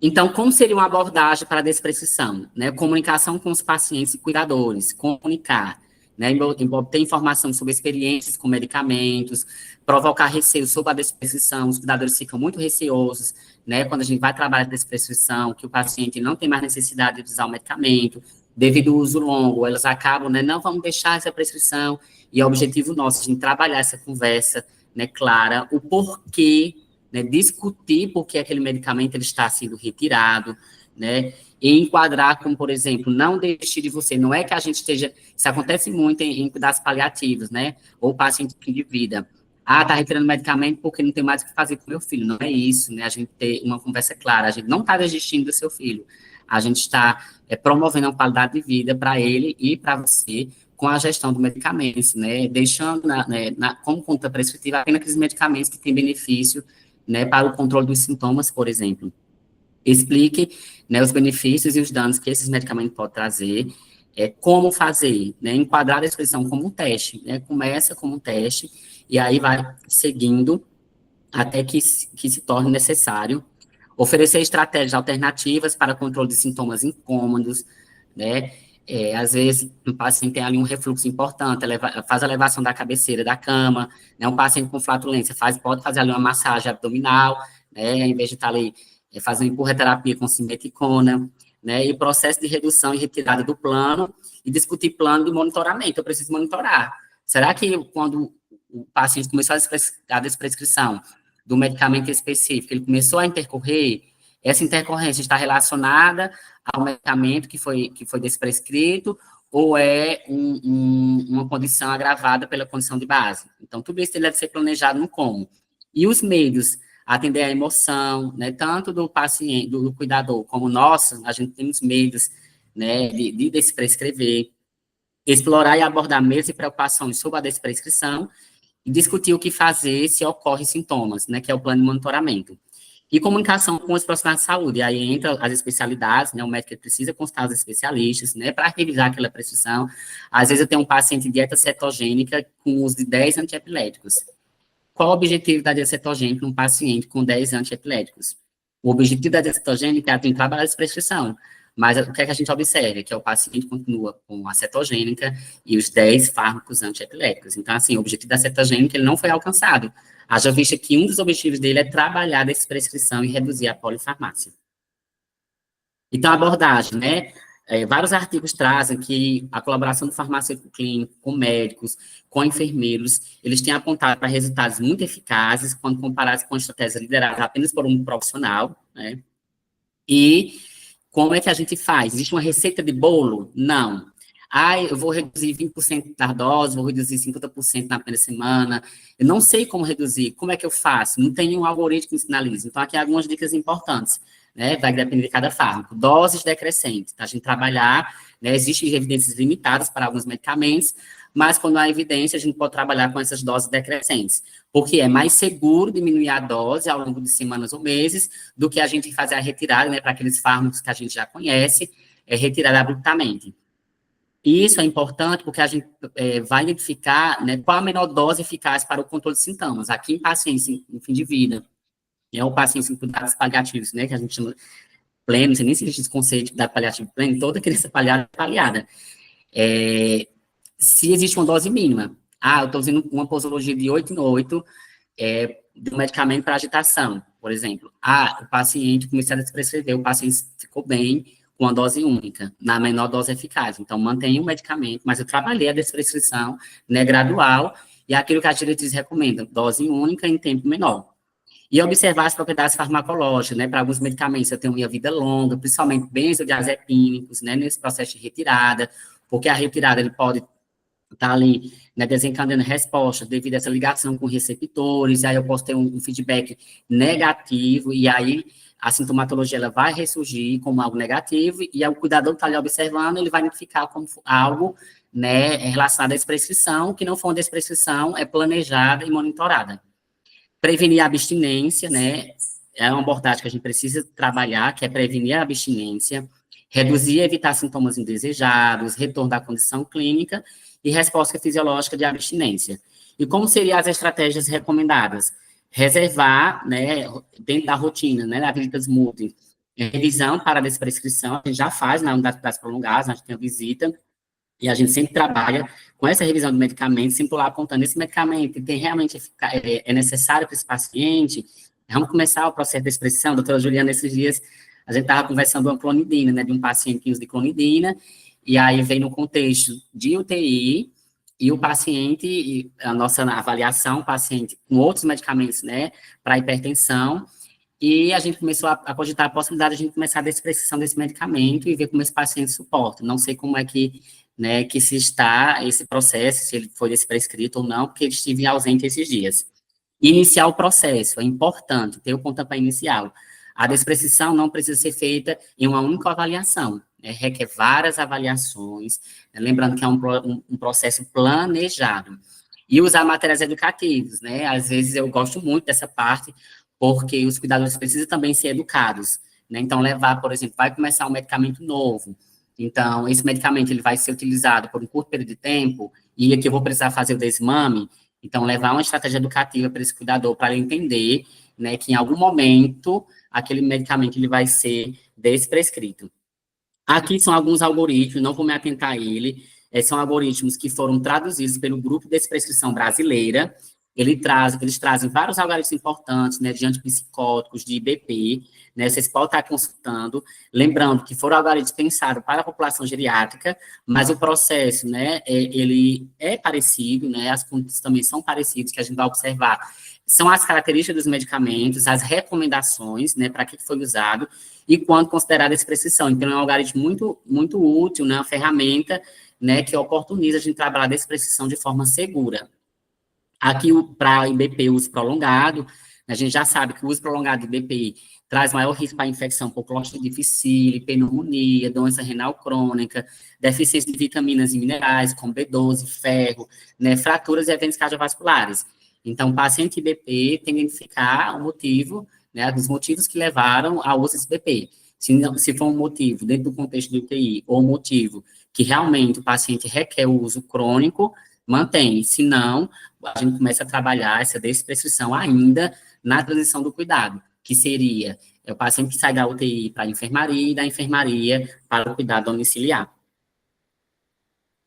Então, como seria uma abordagem para a desprescrição? Né? Comunicação com os pacientes e cuidadores, comunicar, né? Ter informação sobre experiências com medicamentos, provocar receio sobre a desprescrição, os cuidadores ficam muito receosos, né? Quando a gente vai trabalhar a desprescrição, que o paciente não tem mais necessidade de usar o medicamento, devido ao uso longo, elas acabam, né? Não vamos deixar essa prescrição, e é o objetivo nosso, a gente trabalhar essa conversa, né, clara, o porquê, né, discutir por que aquele medicamento ele está sendo retirado, né, e enquadrar como, por exemplo, não desistir de você. Não é que a gente esteja... Isso acontece muito em cuidados paliativos, né, ou paciente de vida. Ah, está retirando medicamento porque não tem mais o que fazer com meu filho. Não é isso, né, a gente ter uma conversa clara. A gente não está desistindo do seu filho. A gente está promovendo uma qualidade de vida para ele e para você com a gestão do medicamento, né, deixando como conta prescritiva apenas aqueles medicamentos que têm benefício, né, para o controle dos sintomas, por exemplo. Explique, né, os benefícios e os danos que esses medicamentos podem trazer, como fazer, né, enquadrar a descrição como um teste, né, começa como um teste, e aí vai seguindo até que se torne necessário. Oferecer estratégias alternativas para controle de sintomas incômodos, né, às vezes, o paciente tem ali um refluxo importante, faz a elevação da cabeceira da cama, né, um paciente com flatulência pode fazer ali uma massagem abdominal, né, em vez de estar ali fazendo empurra-terapia com simeticona, né, e processo de redução e retirada do plano, e discutir plano de monitoramento. Eu preciso monitorar. Será que quando o paciente começou a desprescrição do medicamento específico, ele começou a intercorrer, essa intercorrência está relacionada ao medicamento que foi desprescrito, ou é uma condição agravada pela condição de base. Então, tudo isso deve ser planejado no como. E os meios, atender à emoção, né, tanto do paciente, do cuidador, como nossa, a gente tem os meios, né, de desprescrever, explorar e abordar medos e preocupações sobre a desprescrição, e discutir o que fazer se ocorrem sintomas, né, que é o plano de monitoramento. E comunicação com os profissionais de saúde, aí entra as especialidades, né, o médico precisa constar os especialistas, né, para revisar aquela prescrição. Às vezes eu tenho um paciente em dieta cetogênica com uso de 10 antiepiléticos. Qual o objetivo da dieta cetogênica num paciente com 10 antiepiléticos? O objetivo da dieta cetogênica é trabalhar essa prescrição, mas o que é que a gente observa? Que o paciente continua com a cetogênica e os 10 fármacos antiepiléticos. Então, assim, o objetivo da cetogênica ele não foi alcançado. Haja vista que um dos objetivos dele é trabalhar essa prescrição e reduzir a polifarmácia. Então, a abordagem, né? Vários artigos trazem que a colaboração do farmacêutico clínico com médicos, com enfermeiros, eles têm apontado para resultados muito eficazes quando comparados com estratégias lideradas apenas por um profissional, né? E como é que a gente faz? Existe uma receita de bolo? Não. Eu vou reduzir 20% da dose, vou reduzir 50% na primeira semana. Eu não sei como reduzir. Como é que eu faço? Não tem um algoritmo que me sinalize. Então, aqui algumas dicas importantes, né? Vai depender de cada fármaco. Doses decrescentes. A gente trabalhar, né? Existem evidências limitadas para alguns medicamentos, mas quando há evidência, a gente pode trabalhar com essas doses decrescentes, porque é mais seguro diminuir a dose ao longo de semanas ou meses do que a gente fazer a retirada, né, para aqueles fármacos que a gente já conhece, retirar abruptamente. E isso é importante porque a gente vai identificar, né, qual a menor dose eficaz para o controle de sintomas. Aqui em pacientes em fim de vida, é o paciente em cuidados paliativos, né, que a gente chama pleno, não sei nem se existe esse conceito de cuidado paliativo pleno, toda criança paliada. Se existe uma dose mínima. Eu estou usando uma posologia de 8 em 8 de um medicamento para agitação, por exemplo. O paciente começou a desprescrever, o paciente ficou bem com a dose única, na menor dose eficaz. Então, mantenha o medicamento, mas eu trabalhei a desprescrição, né, gradual, e aquilo que a diretriz recomenda, dose única em tempo menor. E observar as propriedades farmacológicas, né, para alguns medicamentos eu tenho uma vida longa, principalmente benzodiazepínicos, né, nesse processo de retirada, porque a retirada ele pode estar ali, né, desencadeando resposta devido a essa ligação com receptores, aí eu posso ter um feedback negativo, e aí a sintomatologia ela vai ressurgir como algo negativo, e aí o cuidador que está ali observando, ele vai identificar como algo, né, relacionado à desprescrição, que não for uma desprescrição, é planejada e monitorada. Prevenir a abstinência, né, é uma abordagem que a gente precisa trabalhar, que é prevenir a abstinência, reduzir e evitar sintomas indesejados, retorno da condição clínica, e resposta fisiológica de abstinência. E como seriam as estratégias recomendadas? Reservar, né, dentro da rotina, né, na visitas múltiplas, revisão para a desprescrição, a gente já faz na unidade de prazos prolongados, a gente tem a visita, e a gente sempre trabalha com essa revisão do medicamento, sempre lá apontando esse medicamento, tem realmente é necessário para esse paciente, vamos começar o processo de desprescrição, doutora Juliana, esses dias, a gente estava conversando de uma clonidina, né, de um paciente que usa de clonidina, e aí vem no contexto de UTI, e o paciente, e a nossa avaliação, o paciente com outros medicamentos, né, para hipertensão, e a gente começou a cogitar a possibilidade de a gente começar a desprescrição desse medicamento e ver como esse paciente suporta. Não sei como é que, né, que se está esse processo, se ele foi desprescrito ou não, porque ele estive ausente esses dias. Iniciar o processo, é importante ter o pontapé inicial. A desprescrição não precisa ser feita em uma única avaliação, né, requer várias avaliações, né, lembrando que é um processo planejado. E usar materiais educativos, né, às vezes eu gosto muito dessa parte, porque os cuidadores precisam também ser educados, né, então levar, por exemplo, vai começar um medicamento novo, então esse medicamento ele vai ser utilizado por um curto período de tempo, e aqui eu vou precisar fazer o desmame, então levar uma estratégia educativa para esse cuidador, para ele entender, né, que em algum momento aquele medicamento ele vai ser desprescrito. Aqui são alguns algoritmos, não vou me atentar a ele, são algoritmos que foram traduzidos pelo Grupo de Desprescrição Brasileira, eles trazem vários algoritmos importantes, né, de antipsicóticos, de IBP, né, vocês podem estar consultando, lembrando que foram algoritmos pensados para a população geriátrica, mas o processo, né, ele é parecido, né, as contas também são parecidas, que a gente vai observar, são as características dos medicamentos, as recomendações, né, para que foi usado e quando considerada essa prescrição. Então, é um algoritmo muito útil, né, uma ferramenta, né, que oportuniza a gente trabalhar dessa prescrição de forma segura. Aqui, para IBP, o uso prolongado, a gente já sabe que o uso prolongado de IBP traz maior risco para infecção por Clostridium difficile, pneumonia, doença renal crônica, deficiência de vitaminas e minerais, como B12, ferro, né, fraturas e eventos cardiovasculares. Então, o paciente IBP tem que identificar o motivo, né, os motivos que levaram ao uso desse IBP. Se for um motivo dentro do contexto do UTI, ou um motivo que realmente o paciente requer o uso crônico, mantém. Se não, a gente começa a trabalhar essa desprescrição ainda na transição do cuidado, que seria o paciente que sai da UTI para a enfermaria e da enfermaria para o cuidado domiciliar.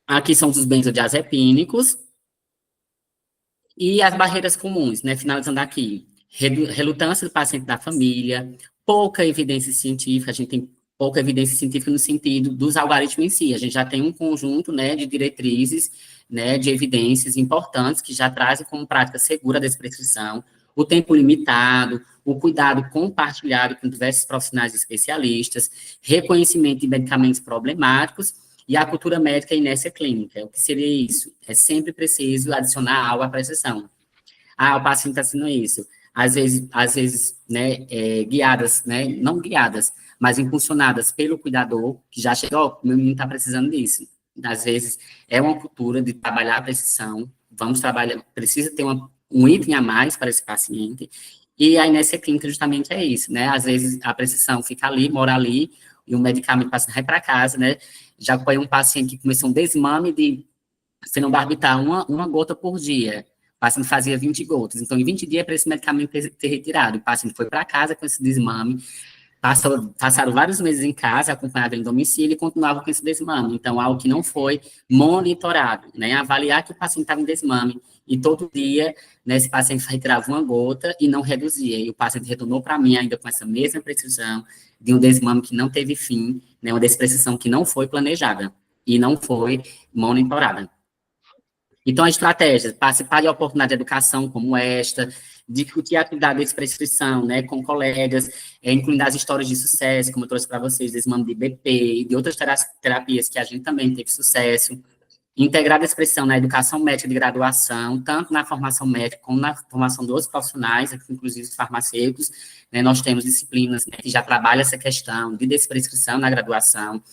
Aqui são os benzodiazepínicos e as barreiras comuns, né? Finalizando aqui, relutância do paciente da família, pouca evidência científica, a gente tem pouca evidência científica no sentido dos algoritmos em si, a gente já tem um conjunto, né, de diretrizes, né, de evidências importantes que já trazem como prática segura dessa prescrição, o tempo limitado, o cuidado compartilhado com diversos profissionais especialistas, reconhecimento de medicamentos problemáticos e a cultura médica e inércia clínica. O que seria isso? É sempre preciso adicionar algo à prescrição. Ah, o paciente está assinando isso. Às vezes, né, guiadas, né, não guiadas, mas impulsionadas pelo cuidador, que já chegou, meu menino está precisando disso. Às vezes, é uma cultura de trabalhar a prescrição, vamos trabalhar, precisa ter um item a mais para esse paciente, e a inércia clínica justamente é isso, né, às vezes a prescrição fica ali, mora ali, e o medicamento, o paciente vai para casa, né, já foi um paciente que começou um desmame de fenobarbital, uma gota por dia, o paciente fazia 20 gotas, então em 20 dias para esse medicamento ter retirado, o paciente foi para casa com esse desmame, passaram vários meses em casa, acompanhado em domicílio e continuava com esse desmame. Então, algo que não foi monitorado, né? Avaliar que o paciente estava em desmame e todo dia, né, esse paciente retirava uma gota e não reduzia. E o paciente retornou para mim ainda com essa mesma prescrição de um desmame que não teve fim, né, uma desprescrição que não foi planejada e não foi monitorada. Então, a estratégia, participar de oportunidade de educação como esta, discutir a atividade de prescrição, né, com colegas, incluindo as histórias de sucesso, como eu trouxe para vocês, desse mano de BP e de outras terapias que a gente também teve sucesso, integrar a expressão na educação médica de graduação, tanto na formação médica como na formação dos profissionais, inclusive os farmacêuticos, né, nós temos disciplinas, né, que já trabalham essa questão de desprescrição na graduação,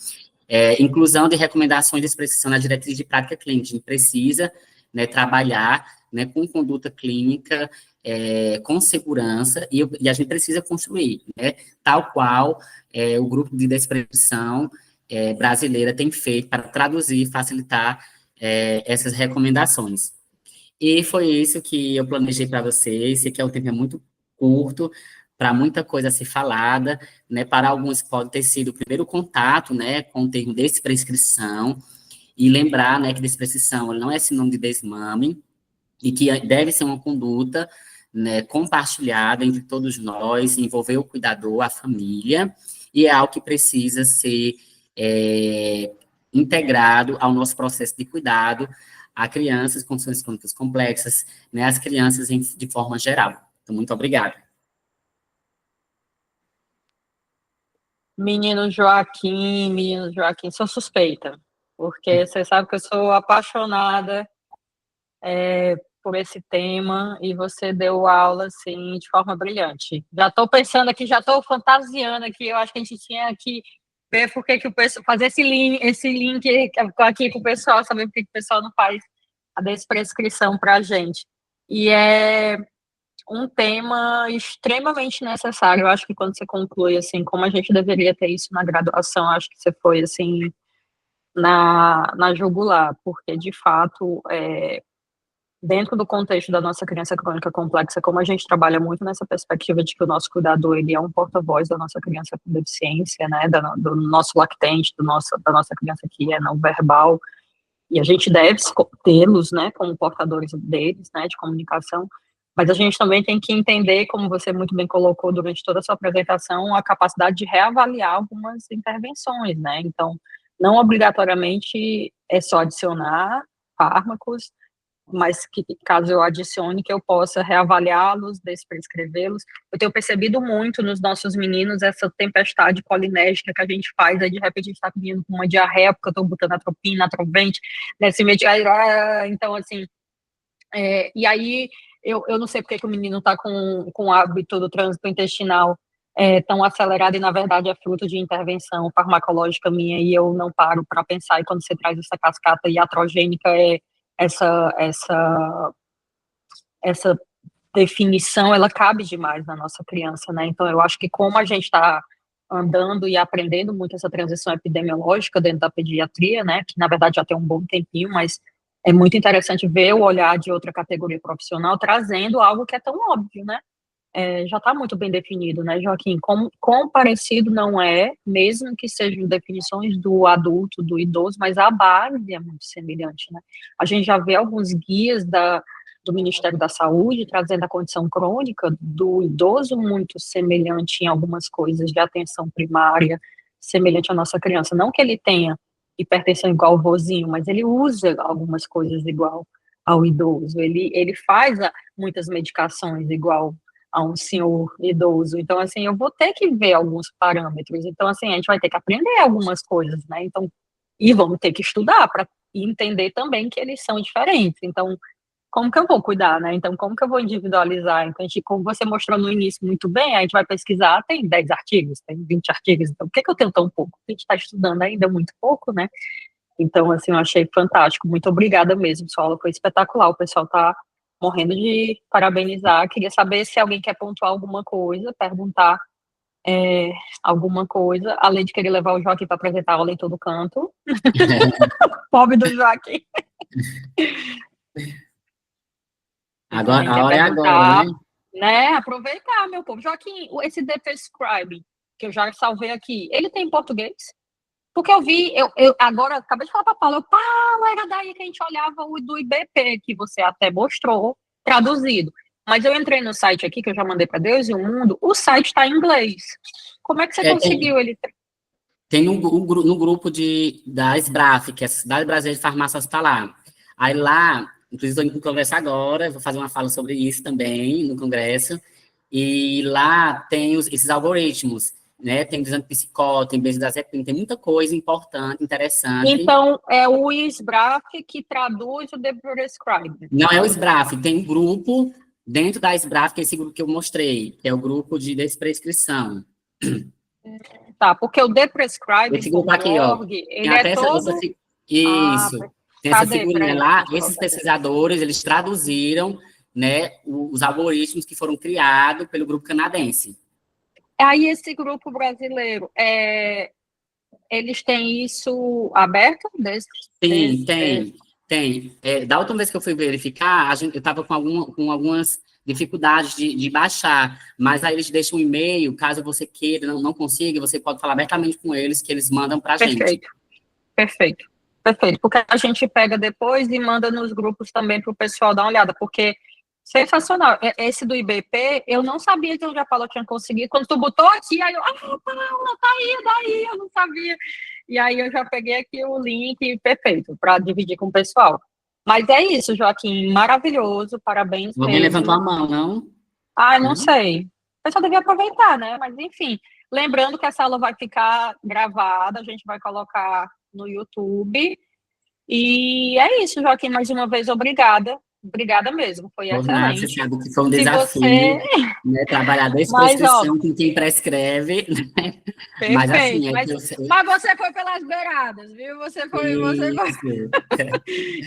inclusão de recomendações de prescrição na diretriz de prática clínica. A gente precisa, né, trabalhar, né, com conduta clínica, com segurança, e a gente precisa construir, né, tal qual o grupo de desprescrição brasileira tem feito para traduzir e facilitar essas recomendações. E foi isso que eu planejei para vocês, sei que o tempo é muito curto, para muita coisa a ser falada, né, para alguns pode ter sido o primeiro contato, né, com o termo desprescrição, e lembrar, né, que desprescrição não é sinônimo de desmame, e que deve ser uma conduta, né, compartilhada entre todos nós, envolver o cuidador, a família, e é algo que precisa ser integrado ao nosso processo de cuidado a crianças com condições crônicas complexas, né, as crianças de forma geral. Então, muito obrigado. Menino Joaquim, sou suspeita, porque você sabe que eu sou apaixonada por esse tema, e você deu aula, assim, de forma brilhante. Já estou pensando aqui, já estou fantasiando aqui, eu acho que a gente tinha que ver por que o pessoal, fazer esse link aqui com o pessoal, saber por que o pessoal não faz a desprescrição para a gente. E é um tema extremamente necessário. Eu acho que quando você conclui, assim, como a gente deveria ter isso na graduação, acho que você foi, assim, na jugular, porque, de fato, dentro do contexto da nossa criança crônica complexa, como a gente trabalha muito nessa perspectiva de que o nosso cuidador, ele é um porta-voz da nossa criança com deficiência, né, do nosso lactente, da nossa criança que é não verbal, e a gente deve tê-los, né, como portadores deles, né, de comunicação, mas a gente também tem que entender, como você muito bem colocou durante toda a sua apresentação, a capacidade de reavaliar algumas intervenções, né, então, não obrigatoriamente é só adicionar fármacos, mas que caso eu adicione, que eu possa reavaliá-los, desprescrevê-los. Eu tenho percebido muito nos nossos meninos essa tempestade colinérgica que a gente faz, aí de repente a gente está vindo com uma diarreia, porque eu estou botando atropina, atrovente, nesse meio de... Então, assim, e aí eu não sei porque que o menino está com o hábito do trânsito intestinal tão acelerado, e na verdade é fruto de intervenção farmacológica minha, e eu não paro para pensar, e quando você traz essa cascata iatrogênica, essa definição, ela cabe demais na nossa criança, né? Então, eu acho que como a gente está andando e aprendendo muito essa transição epidemiológica dentro da pediatria, né? Que, na verdade, já tem um bom tempinho, mas é muito interessante ver o olhar de outra categoria profissional trazendo algo que é tão óbvio, né? Já está muito bem definido, né, Joaquim? Quão parecido não é, mesmo que sejam definições do adulto, do idoso, mas a base é muito semelhante, né? A gente já vê alguns guias do Ministério da Saúde trazendo a condição crônica do idoso muito semelhante em algumas coisas de atenção primária, semelhante à nossa criança. Não que ele tenha hipertensão igual ao vozinho, mas ele usa algumas coisas igual ao idoso. Ele faz muitas medicações igual a um senhor idoso. Então, assim, eu vou ter que ver alguns parâmetros. Então, assim, a gente vai ter que aprender algumas coisas, né? Então, e vamos ter que estudar para entender também que eles são diferentes. Então, como que eu vou cuidar, né? Então, como que eu vou individualizar? Então, como você mostrou no início muito bem, a gente vai pesquisar, tem 10 artigos, tem 20 artigos, então por que eu tenho tão pouco? A gente está estudando ainda muito pouco, né? Então, assim, eu achei fantástico. Muito obrigada mesmo, sua aula foi espetacular. O pessoal está morrendo de parabenizar. Queria saber se alguém quer pontuar alguma coisa, perguntar alguma coisa, além de querer levar o Joaquim para apresentar a aula em todo canto. Pobre do Joaquim. Agora, a hora é agora, né? Aproveitar, meu povo. Joaquim, esse The Prescribing, que eu já salvei aqui, ele tem em português? Porque eu vi, eu agora acabei de falar para a Paula, era daí que a gente olhava o do IBP, que você até mostrou, traduzido. Mas eu entrei no site aqui, que eu já mandei para Deus e o Mundo, o site está em inglês. Como é que você conseguiu ele? Tem no grupo da SBRAF, que é a Sociedade Brasileira de Farmácia Hospitalar. Aí lá, inclusive estou indo conversar agora, vou fazer uma fala sobre isso também no congresso, e lá tem esses algoritmos, né? Tem desante psicó, tem benzodiazepina, tem muita coisa importante, interessante. Então, é o SBRAF que traduz o The Prescribing. Não é o SBRAF, tem um grupo dentro da SBRAF, que é esse grupo que eu mostrei, que é o grupo de desprescrição. Tá, porque o The Prescribing, esse grupo aqui, ó, ele é todo... Isso, tem essa figurinha lá, esses pesquisadores, eles traduziram, né, os algoritmos que foram criados pelo grupo canadense. Aí esse grupo brasileiro, eles têm isso aberto? Sim, tem. Da última vez que eu fui verificar, eu estava com algumas dificuldades de baixar, mas aí eles deixam um e-mail, caso você queira, não consiga, você pode falar abertamente com eles, que eles mandam para a gente. Perfeito, porque a gente pega depois e manda nos grupos também para o pessoal dar uma olhada, porque sensacional. Esse do IBP, eu não sabia que o Já Paula tinha conseguido. Quando tu botou aqui, aí eu, Paula, tá aí, daí, eu não sabia. E aí eu já peguei aqui o link, perfeito, para dividir com o pessoal. Mas é isso, Joaquim, maravilhoso, parabéns. Alguém levantou a mão, não? Não sei. O pessoal devia aproveitar, né? Mas, enfim, lembrando que essa aula vai ficar gravada, a gente vai colocar no YouTube. E é isso, Joaquim, mais uma vez, obrigada. Obrigada mesmo, foi excelente. Você sabe que foi um desafio, né, trabalhar da prescrição com quem prescreve, né? Perfeito, mas assim, mas você foi pelas beiradas, viu? Você foi.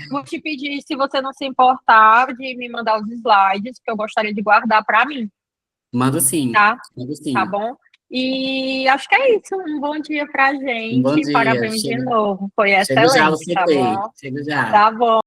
Vou te pedir, se você não se importar, de me mandar os slides, que eu gostaria de guardar para mim. Mando sim. Tá? Mando sim. Tá bom? E acho que é isso. Um bom dia pra gente. Um bom dia. Parabéns de novo. Foi excelente, tá bom? Chega já. Tá bom.